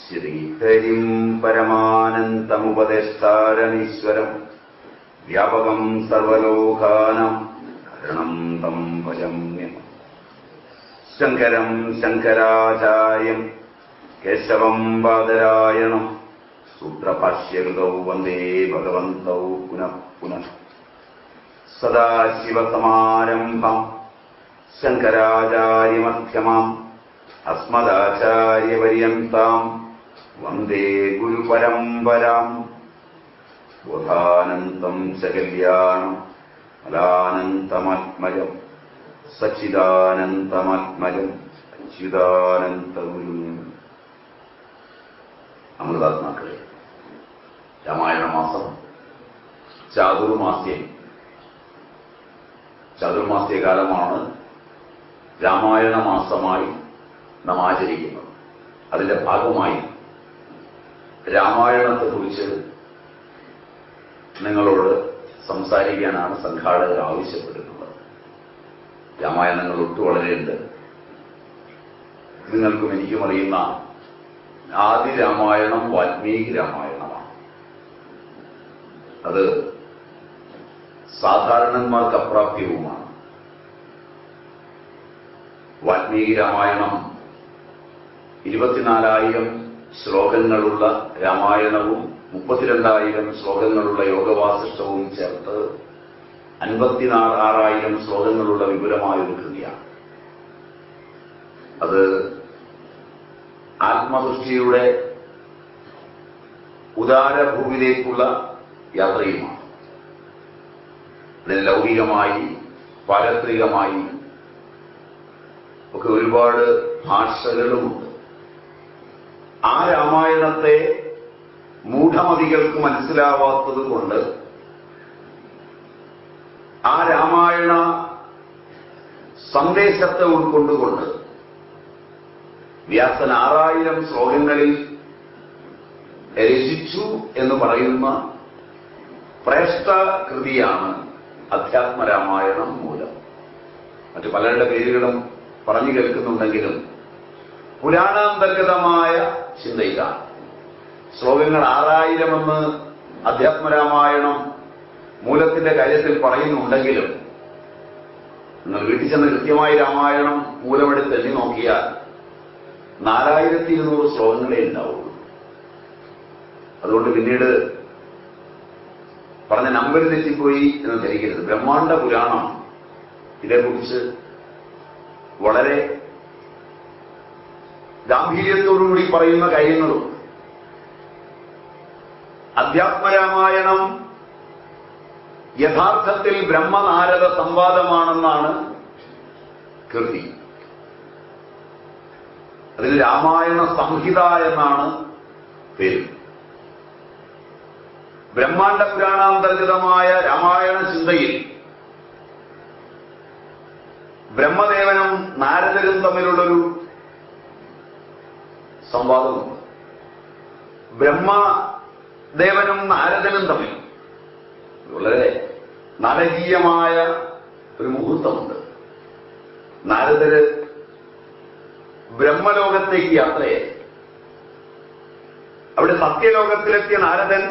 ശ്രീഹരിം പരമാനന്തമുപദേഷ്ടാരമീശ്വരം വ്യാപകം സർവലോകാനാം കരണം തം ഭജമ്യം. ശങ്കരം ശങ്കരാചാര്യം കേശവം ബാദരായണം സൂത്രഭാഷ്യകൃതൗ വന്ദേ ഭഗവന്തൗ പുനഃ പുനഃ. സദാശിവസമാരംഭം ശങ്കരാചാര്യമധ്യമാം അസ്മദാചാര്യപര്യന്താം വന്ദേ ഗുരുപരമ്പരാം. ബോധാനന്തം ച കല്യാണം ഫലാനന്തമാത്മജം സച്ചിദാനന്തമാത്മജം അച്യുതാനന്തഗുരും. അമൃതാത്മാക്കളെ, രാമായണ മാസം ചാതുർമാസ്യകാലമാണ് രാമായണ മാസമായി നാം ആചരിക്കുന്നത്. അതിന്റെ ഭാഗമായി രാമായണത്തെക്കുറിച്ച് നിങ്ങളോട് സംസാരിക്കാനാണ് സംഘാടകർ ആവശ്യപ്പെട്ടിട്ടുള്ളത്. രാമായണങ്ങൾ ഒട്ടു വളരെയുണ്ട്. നിങ്ങൾക്കും എനിക്കും അറിയുന്ന ആദി രാമായണം വാൽമീകി രാമായണമാണ്. അത് സാധാരണന്മാർക്ക് അപ്രാപ്യവുമാണ്. വാൽമീകി രാമായണം 24,000 ശ്ലോകങ്ങളുള്ള രാമായണവും 32,000 ശ്ലോകങ്ങളുള്ള യോഗവാസിഷ്ടവും ചേർത്ത് 56,000 ശ്ലോകങ്ങളുള്ള വിപുലമായൊരു കൃതിയാണ്. അത് ആത്മസൃഷ്ടിയുടെ ഉദാരഭൂവിലേക്കുള്ള യാത്രയുമാണ്. അതിന് ലൗകികമായി പാരത്രികമായി ഒക്കെ ഒരുപാട് ഭാഷകളുമുണ്ട്. ആ രാമായണത്തെ മൂഢമതികൾക്ക് മനസ്സിലാവാത്തത് കൊണ്ട് ആ രാമായണ സന്ദേശത്തെ ഉൾക്കൊണ്ടുകൊണ്ട് വ്യാസൻ 6,000 ശ്ലോകങ്ങളിൽ രചിച്ചു എന്ന് പറയുന്ന ശ്രേഷ്ഠ കൃതിയാണ് അധ്യാത്മരാമായണം മൂലം. മറ്റു പലരുടെ പേരുകളും പറഞ്ഞു കേൾക്കുന്നുണ്ടെങ്കിലും പുരാണാന്തർഗതമായ ചിന്തയിലാണ്. ശ്ലോകങ്ങൾ 6,000 എന്ന് അധ്യാത്മരാമായണം മൂലത്തിന്റെ കാര്യത്തിൽ പറയുന്നുണ്ടെങ്കിലും നിങ്ങൾ വീട്ടിൽ ചെന്ന് കൃത്യമായി രാമായണം മൂലമെടുത്ത് എണ്ണി നോക്കിയാൽ 4,200 ശ്ലോകങ്ങളെ ഉണ്ടാവുള്ളൂ. അതുകൊണ്ട് പിന്നീട് പറഞ്ഞ നമ്പർ തെറ്റിപ്പോയി എന്ന് ധരിക്കരുത്. ബ്രഹ്മാണ്ഡ പുരാണം ഇതേക്കുറിച്ച് വളരെ ഗാംഭീര്യത്തോടുകൂടി പറയുന്ന കാര്യങ്ങളും അധ്യാത്മരാമായണം യഥാർത്ഥത്തിൽ ബ്രഹ്മനാരദ സംവാദമാണെന്നാണ് കൃതി. അതിൽ രാമായണ സംഹിത എന്നാണ് പേര്. ബ്രഹ്മാണ്ഡ പുരാണാന്തർഗതമായ രാമായണ ചിന്തയിൽ ബ്രഹ്മദേവനും നാരദരും തമ്മിലുള്ളൊരു സംവാദമുണ്ട്. ബ്രഹ്മദേവനും നാരദനും തമ്മിൽ വളരെ നാടകീയമായ ഒരു മുഹൂർത്തമുണ്ട്. നാരദര് ബ്രഹ്മലോകത്തേക്ക് യാത്രയായി. അവിടെ സത്യലോകത്തിലെത്തിയ നാരദൻ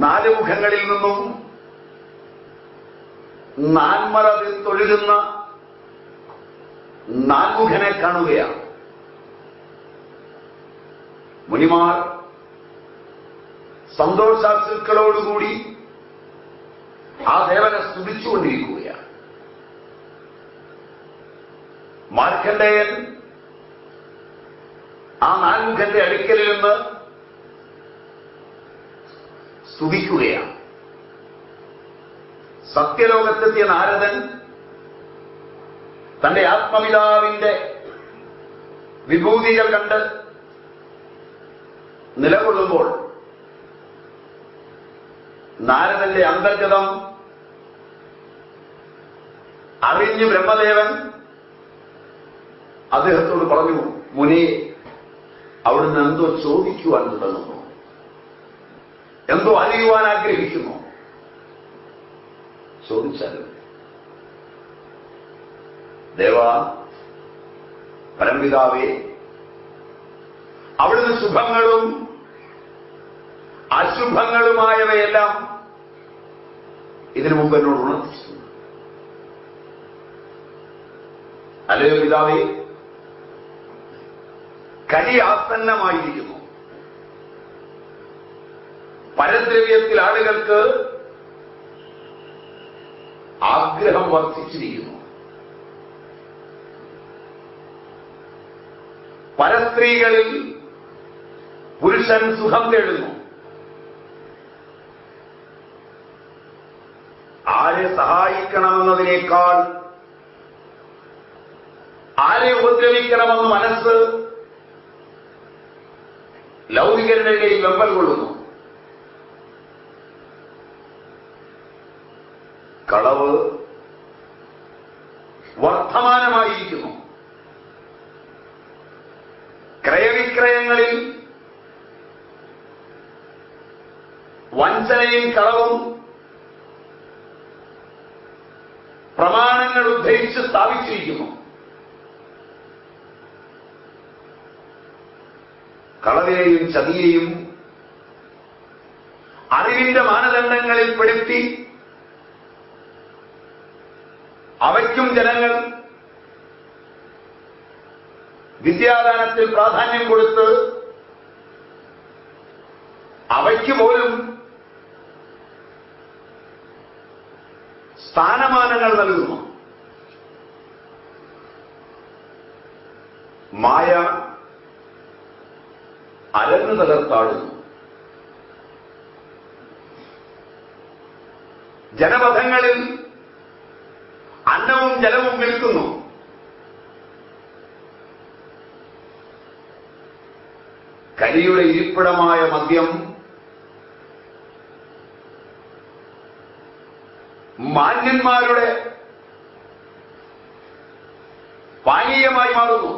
4 മുഖങ്ങളിൽ നിന്നും നാൻമറ തൊഴുകുന്ന നാൻമുഖനെ കാണുകയാണ്. മുനിമാർ സന്തോഷാശ്രുക്കളോടുകൂടി ആ ദേവനെ സ്തുതിച്ചുകൊണ്ടിരിക്കുകയാണ്. മാർക്കണ്ഡേയൻ ആ നാൻമുഖന്റെ അടുക്കലിൽ നിന്ന് സ്തുതിക്കുകയാണ്. സത്യലോകത്തെത്തിയ നാരദൻ തന്റെ ആത്മപിതാവിന്റെ വിഭൂതികൾ കണ്ട് നിലകൊള്ളുമ്പോൾ നാരദന്റെ അന്തർഗതം അറിഞ്ഞു ബ്രഹ്മദേവൻ അദ്ദേഹത്തോട് പറഞ്ഞു, മുനി, അവിടുന്ന് എന്തോ ചോദിക്കുവാൻ തുടങ്ങുന്നു, എന്തോ അറിയുവാൻ ആഗ്രഹിക്കുന്നു. ചോദിച്ചാലും ദേവ, പരംപിതാവേ, ശുഭങ്ങളും അശുഭങ്ങളുമായവയെല്ലാം ഇതിനു മുമ്പ് എന്നോട് ഉണർത്തിച്ചിട്ടുണ്ട്. അല്ലയോ പിതാവേ, കലി ആസന്നമായിരിക്കുന്നു. പരദ്രവ്യത്തിൽ ആളുകൾക്ക് ആഗ്രഹം വർദ്ധിച്ചിരിക്കുന്നു. പരസ്ത്രീകളിൽ പുരുഷൻ സുഖം തേടുന്നു. ആരെ സഹായിക്കണമെന്നതിനേക്കാൾ ആരെ ഉപദ്രവിക്കണമെന്ന് മനസ്സ് ലൗകികരുടെ ഇടയിൽ വെമ്പൽ കൊള്ളുന്നു. കളവ് വർദ്ധമാനമായിരിക്കുന്നു. ക്രയവിക്രയങ്ങളിൽ വഞ്ചനയും കളവും പ്രമാണങ്ങൾ ഉദ്ധരിച്ച് സ്ഥാപിച്ചിരിക്കുന്നു. കളവിനെയും ചതിയെയും അറിവിന്റെ മാനദണ്ഡങ്ങളിൽ പെടുത്തി അവയ്ക്കും ജനങ്ങൾ വിദ്യാദാനത്തിൽ പ്രാധാന്യം കൊടുത്ത് അവയ്ക്ക് പോലും സ്ഥാനമാനങ്ങൾ നൽകുന്നു. മായ അരങ്ങു തകർത്താടുന്നു. ജനപഥങ്ങളിൽ അന്നവും ജലവും വിൽക്കുന്നു. കലിയുടെ ഇരിപ്പിടമായ മദ്യം മാന്യന്മാരുടെ പാനീയമായി മാറുന്നു.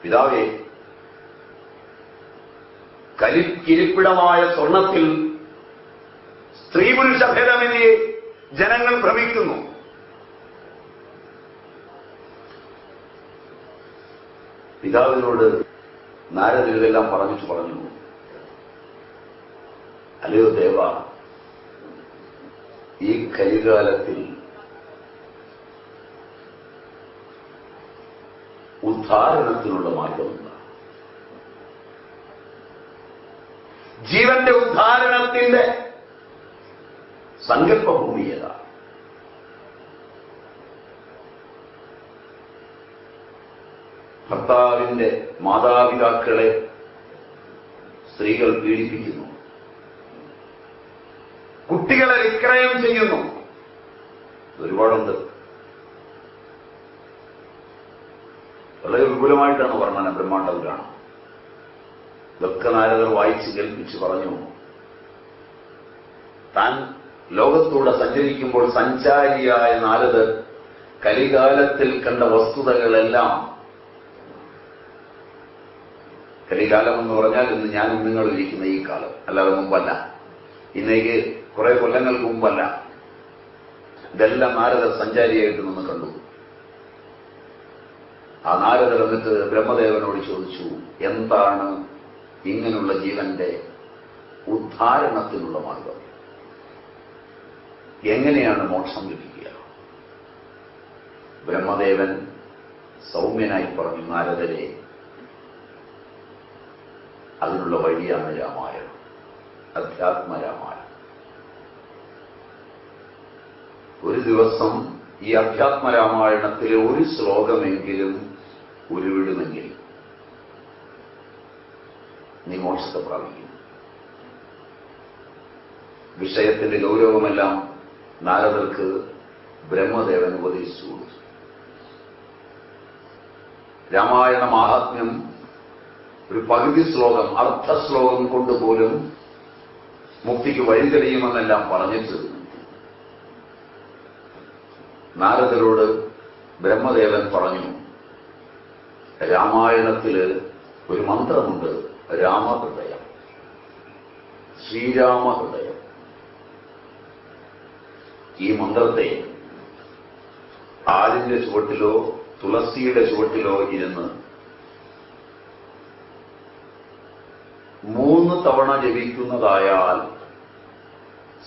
പിതാവേ, കലിക്കിരിപ്പിടമായ സ്വർണത്തിൽ സ്ത്രീ പുരുഷ ഭേദമെന്നേ ജനങ്ങൾ ഭ്രമിക്കുന്നു. പിതാവിനോട് നാരദൻ ഇതെല്ലാം പറഞ്ഞു, അല്ലയോ ദേവ, ഈ കലികാലത്തിൽ ഉദ്ധാരണത്തിനുള്ള മാർഗമുണ്ട്. ജീവന്റെ ഉദ്ധാരണത്തിന്റെ സങ്കല്പഭൂമി ഏതാ? ഭർത്താവിന്റെ മാതാപിതാക്കളെ സ്ത്രീകൾ പീഡിപ്പിക്കുന്നു, കുട്ടികളെ വിക്രയം ചെയ്യുന്നു. ഒരുപാടുണ്ട്. വളരെ വിപുലമായിട്ടാണ് വർണ്ണന, ബ്രഹ്മാണ്ഡത്തിലാണ്. ഇതൊക്കെ നാരദർ വായിച്ച് കേൾപ്പിച്ച് പറഞ്ഞു. താൻ ലോകത്തൂടെ സഞ്ചരിക്കുമ്പോൾ സഞ്ചാരിയായ നാരദർ കലികാലത്തിൽ കണ്ട വസ്തുതകളെല്ലാം, കലികാലം എന്ന് പറഞ്ഞാൽ ഇന്ന് ഞാനും നിങ്ങളും ഇരിക്കുന്ന ഈ കാലം, അല്ലാതെ മുമ്പല്ല, ഇന്നേക്ക് കുറെ കൊല്ലങ്ങൾക്ക് മുമ്പല്ല. ഇതെല്ലാം നാരദർ സഞ്ചാരിയായിട്ട് നിന്ന് കണ്ടു. ആ നാരദർ എന്നിട്ട് ബ്രഹ്മദേവനോട് ചോദിച്ചു, എന്താണ് ഇങ്ങനെയുള്ള ജീവന്റെ ഉദ്ധാരണത്തിനുള്ള മാർഗം? എങ്ങനെയാണ് മോക്ഷം ലഭിക്കുക? ബ്രഹ്മദേവൻ സൗമ്യനായി പറഞ്ഞു, നാരദരെ, അതിനുള്ള വഴിയാണ് രാമായണം, അധ്യാത്മരാമായണം. ഒരു ദിവസം ഈ അധ്യാത്മരാമായണത്തിലെ ഒരു ശ്ലോകമെങ്കിലും ഉരുവിടുമെങ്കിൽ നീ മോക്ഷത്തെ പ്രാപിക്കും. വിഷയത്തിന്റെ ഗൗരവമെല്ലാം നാരദർക്ക് ബ്രഹ്മദേവൻ ഉപദേശിച്ചു കൊടുത്തു. രാമായണ മാഹാത്മ്യം ഒരു പകുതി ശ്ലോകം, അർത്ഥശ്ലോകം കൊണ്ടുപോലും മുക്തിക്ക് വഴിതെളിയുമെന്നെല്ലാം പറഞ്ഞിട്ട് നാരദരോട് ബ്രഹ്മദേവൻ പറഞ്ഞു, രാമായണത്തില് ഒരു മന്ത്രമുണ്ട്, രാമഹൃദയം, ശ്രീരാമഹൃദയം. ഈ മന്ത്രത്തെ ആലിന്റെ ചുവട്ടിലോ തുളസിയുടെ ചുവട്ടിലോ ഇരുന്ന് 3 തവണ ജപിക്കുന്നതായാൽ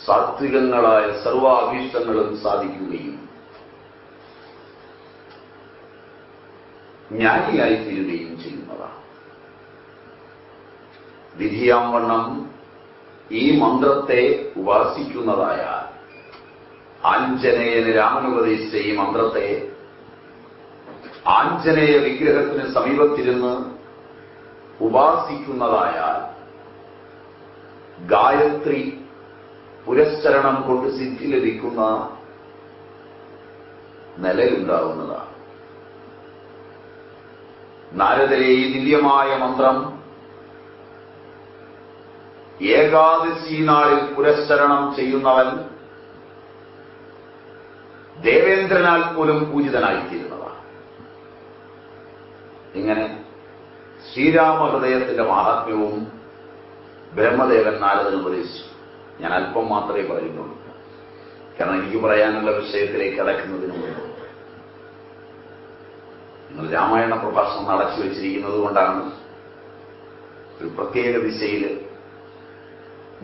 സാത്വികങ്ങളായ സർവാഭീഷ്ടങ്ങളും സാധിക്കുകയും ജ്ഞാനിയായിത്തീരുകയും ചെയ്യുന്നതാണ്. വിധിയാം വണ്ണം ഈ മന്ത്രത്തെ ഉപാസിക്കുന്നതായാൽ ആഞ്ജനേയന് രാമൻ ഉപദേശിച്ച ഈ മന്ത്രത്തെ ആഞ്ജനേയ വിഗ്രഹത്തിന് സമീപത്തിരുന്ന് ഉപാസിക്കുന്നതായാൽ ഗായത്രി പുരസ്ചരണം കൊണ്ട് സിദ്ധി ലഭിക്കുന്ന നിലയുണ്ടാകുന്നതാണ്. നാരദരെ ഈ ദിവ്യമായ മന്ത്രം ഏകാദശി നാളിൽ പുരസ്ചരണം ചെയ്യുന്നവൻ ദേവേന്ദ്രനാൽ പോലും പൂജിതനായിത്തീരുന്നതാണ്. ഇങ്ങനെ ശ്രീരാമഹൃദയത്തിന്റെ മാഹാത്മ്യവും ബ്രഹ്മദേവൻ നാരദന് ഉപദേശിച്ചു. ഞാൻ അല്പം മാത്രമേ പറയുന്നുള്ളൂ, കാരണം എനിക്ക് പറയാനുള്ള വിഷയത്തിലേക്ക് കടക്കുന്നതിന് മുമ്പ് നിങ്ങൾ രാമായണ പ്രഭാഷണം അടച്ചു വെച്ചിരിക്കുന്നത് കൊണ്ടാണ് ഒരു പ്രത്യേക ദിശയിൽ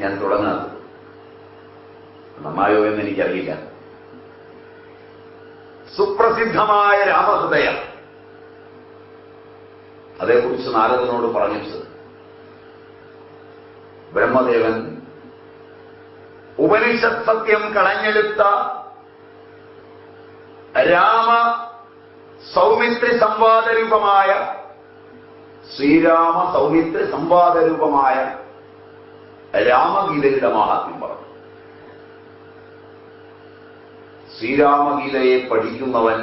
ഞാൻ തുടങ്ങാത്തത്. നന്നായോ എന്ന് എനിക്കറിയില്ല. സുപ്രസിദ്ധമായ രാമഹൃദയം, അതേക്കുറിച്ച് നാരദനോട് പറഞ്ഞിട്ട് ബ്രഹ്മദേവൻ ഉപനിഷത് സത്യം കളഞ്ഞെടുത്ത രാമ സൗമിത്രി സംവാദരൂപമായ ശ്രീരാമ സൗമിത്രി സംവാദരൂപമായ രാമഗീതയുടെ മഹാത്മ്യം പറഞ്ഞു. ശ്രീരാമഗീതയെ പഠിക്കുന്നവൻ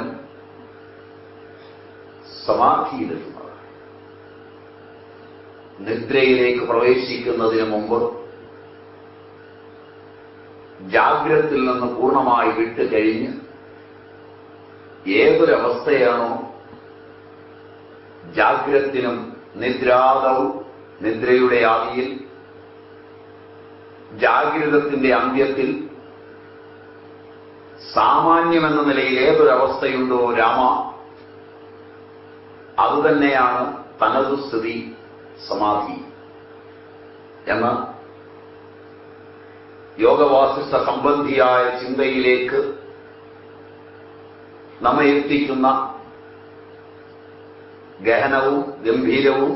സമാധിയിലെത്തുന്നവൻ. നിദ്രയിലേക്ക് പ്രവേശിക്കുന്നതിന് മുമ്പ് ജാഗ്രതയിൽ നിന്ന് പൂർണ്ണമായി വിട്ടുകഴിഞ്ഞ് ഏതൊരവസ്ഥയാണോ ജാഗ്രത്തിനും നിദ്രാദവും നിദ്രയുടെ ആദിയിൽ ജാഗ്രതത്തിന്റെ അന്ത്യത്തിൽ സാമാന്യമെന്ന നിലയിൽ ഏതൊരവസ്ഥയുണ്ടോ രാമ, അതുതന്നെയാണ് തനതു സ്ഥിതി സമാധി എന്ന യോഗവാസിഷ്ഠ സംബന്ധിയായ ചിന്തയിലേക്ക് നമ്മെ എത്തിക്കുന്ന ഗഹനവും ഗംഭീരവും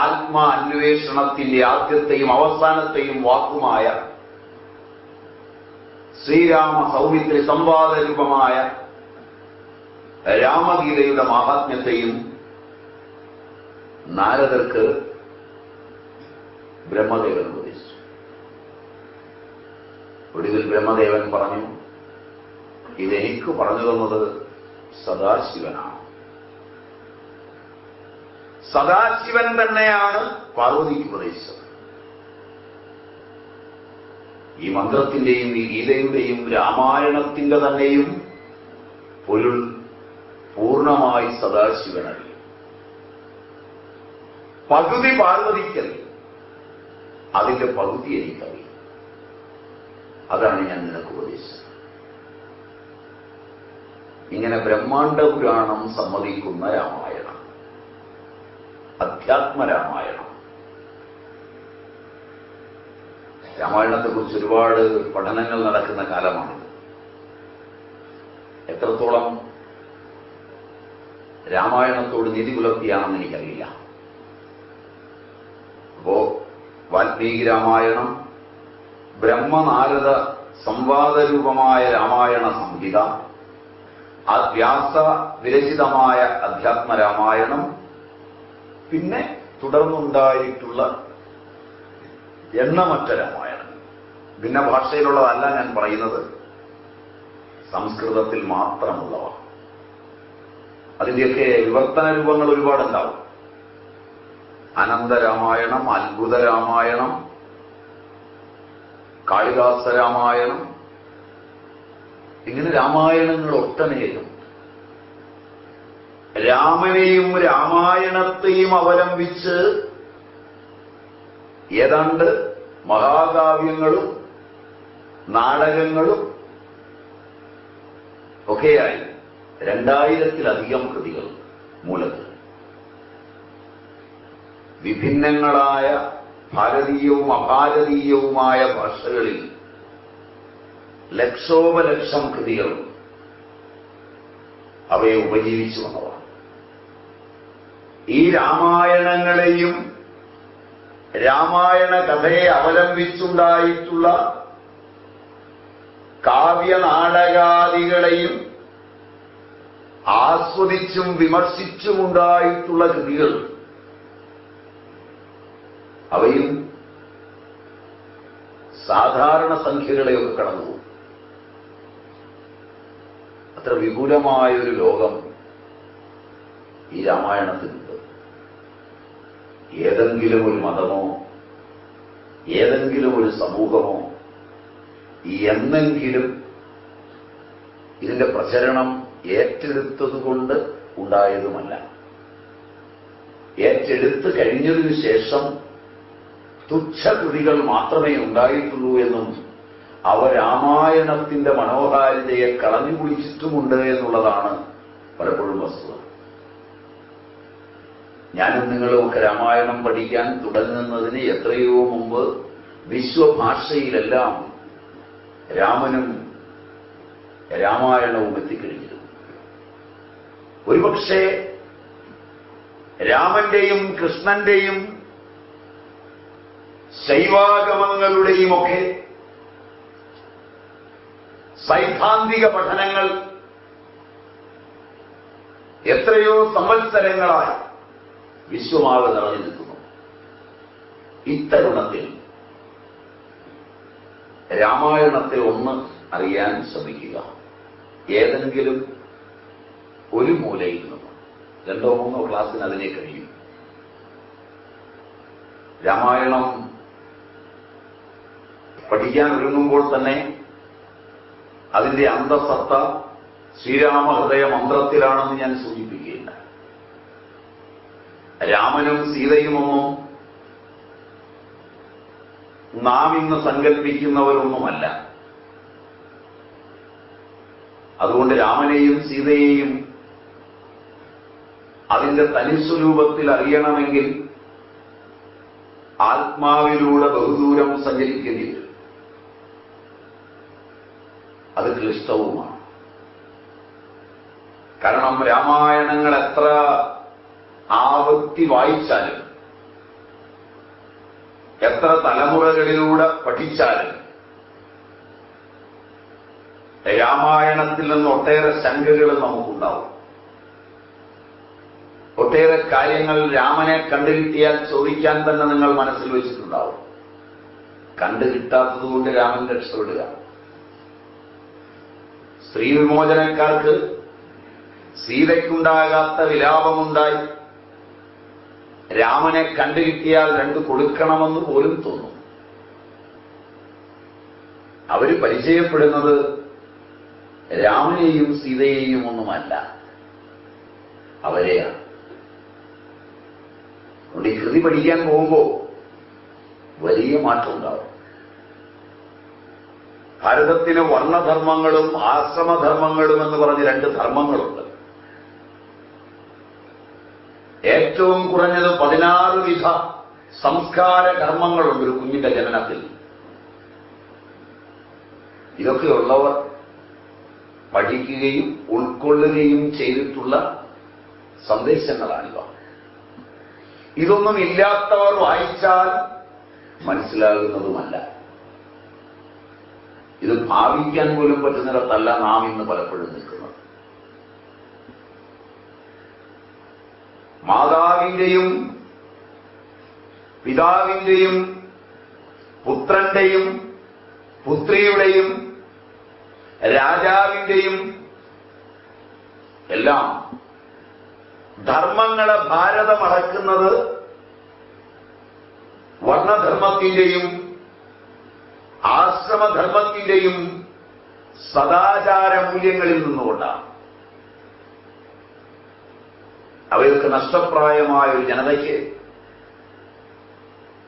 ആത്മാന്വേഷണത്തിന്റെ ആദ്യത്തെയും അവസാനത്തെയും വാക്കുമായ ശ്രീരാമ സൗമിത്രി സംവാദരൂപമായ രാമഗീതയുടെ മാഹാത്മ്യത്തെയും നാരദർക്ക് ബ്രഹ്മദേവൻ ഉപദേശിച്ചു. ഒടുവിൽ ബ്രഹ്മദേവൻ പറഞ്ഞു, ഇതെനിക്ക് പറഞ്ഞു തന്നത് സദാശിവനാണ്. സദാശിവൻ തന്നെയാണ് പാർവതിക്ക് ഉപദേശിച്ചത്. ഈ മന്ത്രത്തിന്റെയും ഈ ഗീതയുടെയും രാമായണത്തിന്റെ തന്നെയും പൊരുൾ പൂർണ്ണമായി സദാശിവനറിയും. പകുതി പാർവതിക്കറിയും, അതിന്റെ പകുതി എനിക്കറിയും. അതാണ് ഞാൻ നിനക്ക് ഉപദേശിച്ചത്. ഇങ്ങനെ ബ്രഹ്മാണ്ഡ പുരാണം സമ്മതിക്കുന്ന രാമായണം, അധ്യാത്മരാമായണം. രാമായണത്തെക്കുറിച്ച് ഒരുപാട് പഠനങ്ങൾ നടക്കുന്ന കാലമാണിത്. എത്രത്തോളം രാമായണത്തോട് നീതി പുലർത്തിയാണെന്ന് എനിക്കറിയില്ല. അപ്പോ വാൽമീകി രാമായണം, ബ്രഹ്മനാരദ സംവാദരൂപമായ രാമായണ സംഹിത, വ്യാസ വിരചിതമായ അധ്യാത്മരാമായണം, പിന്നെ തുടർന്നുണ്ടായിട്ടുള്ള എണ്ണമറ്റ രാമായണം. ഭിന്ന ഭാഷയിലുള്ളതല്ല ഞാൻ പറയുന്നത്, സംസ്കൃതത്തിൽ മാത്രമുള്ളവ. അതിന്റെയൊക്കെ വിവർത്തന രൂപങ്ങൾ ഒരുപാടുണ്ടാവും. അനന്തരാമായണം, അത്ഭുത രാമായണം, കാളിദാസ രാമായണം, ഇങ്ങനെ രാമായണങ്ങൾ ഒട്ടനേകം. രാമനെയും രാമായണത്തെയും അവലംബിച്ച് ഏതാണ്ട് മഹാകാവ്യങ്ങളും നാടകങ്ങളും ഒക്കെയായി 2000-ത്തിലധികം കൃതികൾ മൂലത്തിൽ. വിഭിന്നങ്ങളായ ഭാരതീയവും അഭാരതീയവുമായ ഭാഷകളിൽ ലക്ഷോപലക്ഷം കൃതികൾ അവയെ ഉപജീവിച്ചു വന്നതാണ്. ഈ രാമായണങ്ങളെയും രാമായണ കഥയെ അവലംബിച്ചുണ്ടായിട്ടുള്ള കാവ്യനാടകാദികളെയും ആസ്വദിച്ചും വിമർശിച്ചുമുണ്ടായിട്ടുള്ള കൃതികൾ അവയും സാധാരണ സംഖ്യകളെയൊക്കെ കടന്നുപോകും. അത്ര വിപുലമായൊരു ലോകം ഈ രാമായണത്തിനുണ്ട്. ഏതെങ്കിലും ഒരു മതമോ ഏതെങ്കിലും ഒരു സമൂഹമോ എന്നെങ്കിലും ഇതിന്റെ പ്രചരണം ഏറ്റെടുത്തതുകൊണ്ട് ഉണ്ടായതുമല്ല. ഏറ്റെടുത്ത് കഴിഞ്ഞതിനു ശേഷം തുച്ഛകൃതികൾ മാത്രമേ ഉണ്ടായിട്ടുള്ളൂ എന്നും അവ രാമായണത്തിന്റെ മനോഹാരിതയെ കളഞ്ഞു കുളിച്ചിട്ടുമുണ്ട് എന്നുള്ളതാണ് പലപ്പോഴും വസ്തുത. ഞാനും നിങ്ങളുമൊക്കെ രാമായണം പഠിക്കാൻ തുടങ്ങുന്നതിന് എത്രയോ മുമ്പ് വിശ്വഭാഷയിലെല്ലാം രാമനും രാമായണവും എത്തിക്കഴിഞ്ഞിരുന്നു. ഒരുപക്ഷെ രാമന്റെയും കൃഷ്ണന്റെയും ശൈവാഗമങ്ങളുടെയുമൊക്കെ സൈദ്ധാന്തിക പഠനങ്ങൾ എത്രയോ സംവത്സരങ്ങളായി വിശ്വമാകെ നിറഞ്ഞു നിൽക്കുന്നു. ഇത്തരുണത്തിൽ രാമായണത്തെ ഒന്ന് അറിയാൻ ശ്രമിക്കുക. ഏതെങ്കിലും ഒരു മൂലയിൽ നിന്ന് 2 3 ക്ലാസ്സിന് അതിനെ കഴിയും. രാമായണം പഠിക്കാൻ ഒരുങ്ങുമ്പോൾ തന്നെ അതിന്റെ അന്തസത്ത ശ്രീരാമഹൃദയ മന്ത്രത്തിലാണെന്ന് ഞാൻ സൂചിപ്പിക്കുകയില്ല. രാമനും സീതയുമൊന്നും നാം ഇന്ന് സങ്കല്പിക്കുന്നവരൊന്നുമല്ല. അതുകൊണ്ട് രാമനെയും സീതയെയും അതിന്റെ തനിസ്വരൂപത്തിൽ അറിയണമെങ്കിൽ ആത്മാവിലൂടെ ബഹുദൂരം സഞ്ചരിക്കേണ്ടി വരും. അത് ക്ലിഷ്ടവുമാണ്. കാരണം രാമായണങ്ങൾ എത്ര ആവർത്തി വായിച്ചാലും എത്ര തലമുറകളിലൂടെ പഠിച്ചാലും രാമായണത്തിൽ നിന്ന് ഒട്ടേറെ ശങ്കകൾ നമുക്കുണ്ടാവും. ഒട്ടേറെ കാര്യങ്ങൾ രാമനെ കണ്ടുകിട്ടിയാൽ ചോദിക്കാൻ തന്നെ നിങ്ങൾ മനസ്സിൽ വെച്ചിട്ടുണ്ടാവും. കണ്ടുകിട്ടാത്തതുകൊണ്ട് രാമൻ രക്ഷപ്പെടുക. സ്ത്രീ വിമോചനക്കാർക്ക് സീതയ്ക്കുണ്ടാകാത്ത വിലാപമുണ്ടായി. രാമനെ കണ്ടുകിട്ടിയാൽ 2 കൊടുക്കണമെന്ന് പോലും തോന്നും. അവര് പരിചയപ്പെടുന്നത് രാമനെയും സീതയെയും ഒന്നുമല്ല, അവരെയാണ്. അതുകൊണ്ട് ഈ കൃതി പഠിക്കാൻ പോകുമ്പോൾ വലിയ മാറ്റം ഉണ്ടാവും. ഭാരതത്തിന് വർണ്ണധർമ്മങ്ങളും ആശ്രമധർമ്മങ്ങളും എന്ന് പറഞ്ഞ് 2 ധർമ്മങ്ങളുണ്ട്. ഏറ്റവും കുറഞ്ഞത് 16 വിധ സംസ്കാര കർമ്മങ്ങളുണ്ട് ഒരു കുഞ്ഞിന്റെ ജനനത്തിൽ. ഇതൊക്കെയുള്ളവർ പഠിക്കുകയും ഉൾക്കൊള്ളുകയും ചെയ്തിട്ടുള്ള സന്ദേശങ്ങളാണിവ. ഇതൊന്നും ഇല്ലാത്തവർ വായിച്ചാൽ മനസ്സിലാകുന്നതുമല്ല. ഇത് ഭാവിക്കാൻ പോലും പറ്റുന്നിടത്തല്ല നാം ഇന്ന് പലപ്പോഴും നിൽക്കുന്നത്. മാതാവിന്റെയും പിതാവിന്റെയും പുത്രന്റെയും പുത്രിയുടെയും രാജാവിന്റെയും എല്ലാം ധർമ്മങ്ങളെ ഭാരതമടക്കുന്നത് വർണ്ണധർമ്മത്തിന്റെയും ആശ്രമധർമ്മത്തിന്റെയും സദാചാര മൂല്യങ്ങളിൽ നിന്നുകൊണ്ടാണ്. അവയൊക്കെ നഷ്ടപ്രായമായ ഒരു ജനതയ്ക്ക്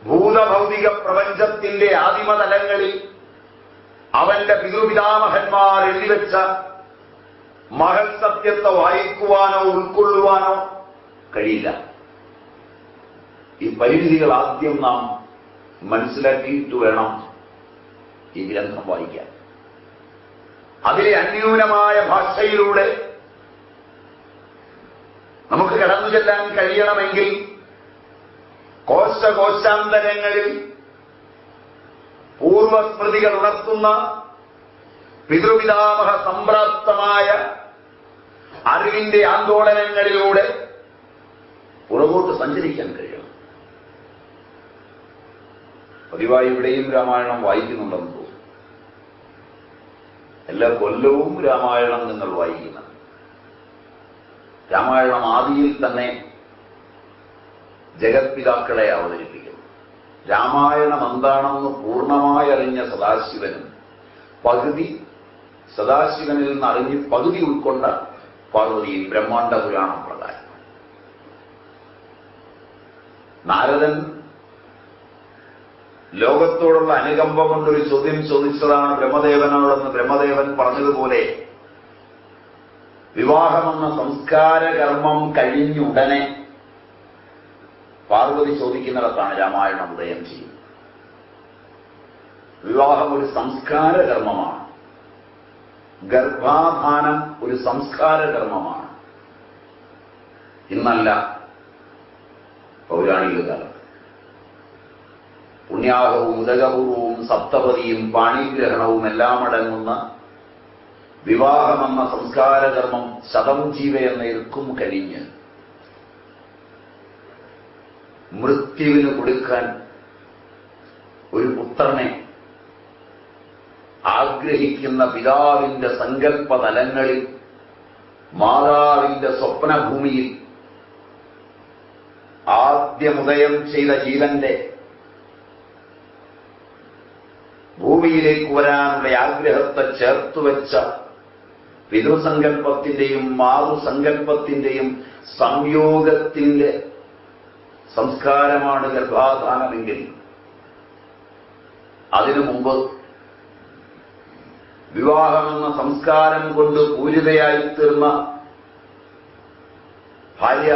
ഭൂതഭൗതിക പ്രപഞ്ചത്തിന്റെ ആദിമതലങ്ങളിൽ അവന്റെ പിതൃപിതാമഹന്മാർ എഴുതിവെച്ച മഹൽ സത്യത്തെ വായിക്കുവാനോ ഉൾക്കൊള്ളുവാനോ കഴിയില്ല. ഈ പരിമിതികൾ ആദ്യം നാം മനസ്സിലാക്കിയിട്ട് വേണം ഈ ഗ്രന്ഥം വായിക്കാൻ. അതിലെ അന്യൂനമായ ഭാഷയിലൂടെ നമുക്ക് കടന്നു ചെല്ലാൻ കഴിയണമെങ്കിൽ കോശാന്തരങ്ങളിൽ പൂർവസ്മൃതികൾ ഉണർത്തുന്ന പിതൃപിതാമഹ സംപ്രാപ്തമായ അറിവിന്റെ ആന്തോളനങ്ങളിലൂടെ പുറകോട്ട് സഞ്ചരിക്കാൻ കഴിയണം. പതിവായി ഇവിടെയും രാമായണം വായിക്കുന്നുണ്ടെന്ന് തോന്നുന്നു. എല്ലാ കൊല്ലവും രാമായണം നിങ്ങൾ വായിക്കണം. രാമായണം ആദിയിൽ തന്നെ ജഗത്പിതാക്കളെ അവതരിപ്പിക്കുന്നു. രാമായണം എന്താണെന്ന് പൂർണ്ണമായി അറിഞ്ഞ സദാശിവനും സദാശിവനിൽ നിന്ന് അറിഞ്ഞ് പകുതി ഉൾക്കൊണ്ട പാർവതിയും ബ്രഹ്മാണ്ഡ പുരാണം പ്രകാരം. നാരദൻ ലോകത്തോടുള്ള അനുകമ്പ കൊണ്ടൊരു ചോദ്യം ചോദിച്ചതാണ് ബ്രഹ്മദേവനോടെന്ന് ബ്രഹ്മദേവൻ പറഞ്ഞതുപോലെ വിവാഹമെന്ന സംസ്കാര കർമ്മം കഴിഞ്ഞുടനെ പാർവതി ചോദിക്കുന്നിടത്താണ് രാമായണം ഉദയം ചെയ്യുന്നത്. വിവാഹം ഒരു സംസ്കാര കർമ്മമാണ്. ഗർഭാധാനം ഒരു സംസ്കാര കർമ്മമാണ്. ഇന്നല്ല, പൗരാണിക കാലം. പുണ്യാഹവും ഉദകപൂർവവും സപ്തപതിയും പാണിഗ്രഹണവും എല്ലാം അടങ്ങുന്ന വിവാഹമെന്ന സംസ്കാരകർമ്മം ശതം ജീവ എന്ന ഇർക്കും കഴിഞ്ഞ് മൃത്യുവിന് കൊടുക്കാൻ ഒരു പുത്രനെ ആഗ്രഹിക്കുന്ന പിതാവിന്റെ സങ്കല്പതലങ്ങളിൽ, മാതാവിന്റെ സ്വപ്നഭൂമിയിൽ ആദ്യമുദയം ചെയ്ത ജീവന്റെ ഭൂമിയിലേക്ക് വരാനുള്ള ആഗ്രഹത്തെ ചേർത്തുവെച്ച പിതൃസങ്കല്പത്തിന്റെയും മാതൃസങ്കല്പത്തിന്റെയും സംയോഗത്തിന്റെ സംസ്കാരമാണ് ഗർഭാധാനമെങ്കിൽ അതിനു മുമ്പ് വിവാഹമെന്ന സംസ്കാരം കൊണ്ട് പൂരിതയായിത്തീർന്ന ഭാര്യ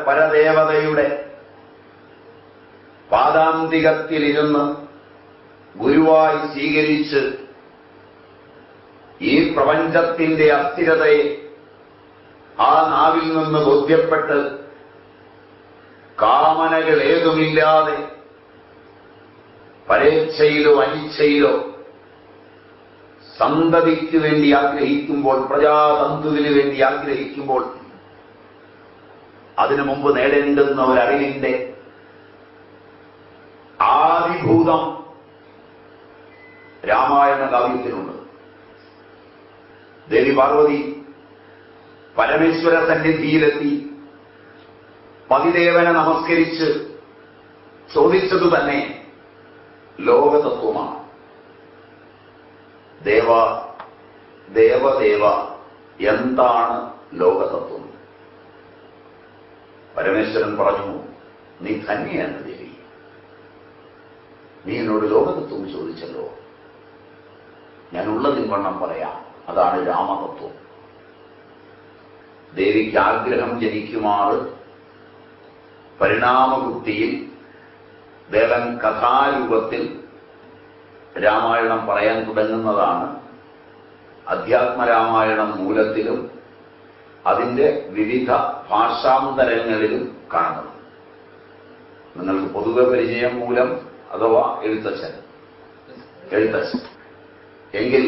പരദേവതയുടെ പാദാന്തികത്തിലിരുന്ന് ഗുരുവായി സ്വീകരിച്ച് ഈ പ്രപഞ്ചത്തിന്റെ അസ്ഥിരതയെ ആ നാവിൽ നിന്ന് ബോധ്യപ്പെട്ട് കാമനകൾ ഏതുമില്ലാതെ പരേച്ഛയിലോ അനിച്ഛയിലോ സന്തതിക്ക് വേണ്ടി ആഗ്രഹിക്കുമ്പോൾ, പ്രജാതന്തുവിന് വേണ്ടി ആഗ്രഹിക്കുമ്പോൾ അതിനു മുമ്പ് നേടേണ്ടുന്ന ഒരറിവിന്റെ ആദിഭൂതം രാമായണ കാവ്യത്തിലുണ്ട്. ദേവി പാർവതി പരമേശ്വര സന്നിധിയിലെത്തി പതിദേവനെ നമസ്കരിച്ച് ചോദിച്ചതു തന്നെ ലോകതത്വമാണ്. ദേവദേവ എന്താണ് ലോകതത്വം? പരമേശ്വരൻ പറഞ്ഞു, നീ ധന്യയാണ് ദേവി, നീ എന്നോട് ലോകതത്വം ചോദിച്ചല്ലോ, ഞാൻ ഉള്ളതിൻ വണ്ണം പറയാം, അതാണ് രാമതത്വം. ദേവിക്ക് ആഗ്രഹം ജനിക്കുമാറ് പരിണാമബുദ്ധിയിൽ ദേവൻ കഥാരൂപത്തിൽ രാമായണം പറയാൻ തുടങ്ങുന്നതാണ് അധ്യാത്മരാമായണം മൂലത്തിലും അതിന്റെ വിവിധ ഭാഷാന്തരങ്ങളിലും കാണുന്നത്. നിങ്ങൾക്ക് പൊതുവെ പരിചയം മൂലം അഥവാ എഴുത്തച്ഛൻ എങ്കിൽ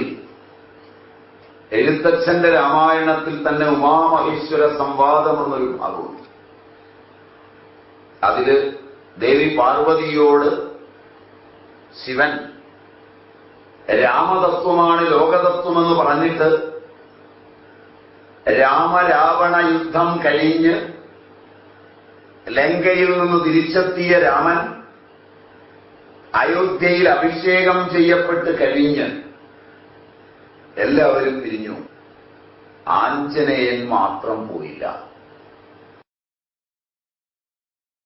എഴുത്തച്ഛന്റെ രാമായണത്തിൽ തന്നെ ഉമാമഹേശ്വര സംവാദമെന്നൊരു ഭാഗമുണ്ട്. അതില് ദേവി പാർവതിയോട് ശിവൻ രാമതത്വമാണ് ലോകതത്വമെന്ന് പറഞ്ഞിട്ട് രാമരാവണ യുദ്ധം കഴിഞ്ഞ് ലങ്കയിൽ നിന്ന് തിരിച്ചെത്തിയ രാമൻ അയോധ്യയിൽ അഭിഷേകം ചെയ്യപ്പെട്ട് കഴിഞ്ഞ് എല്ലാവരും പിരിഞ്ഞു. ആഞ്ജനേയൻ മാത്രം പോയില്ല.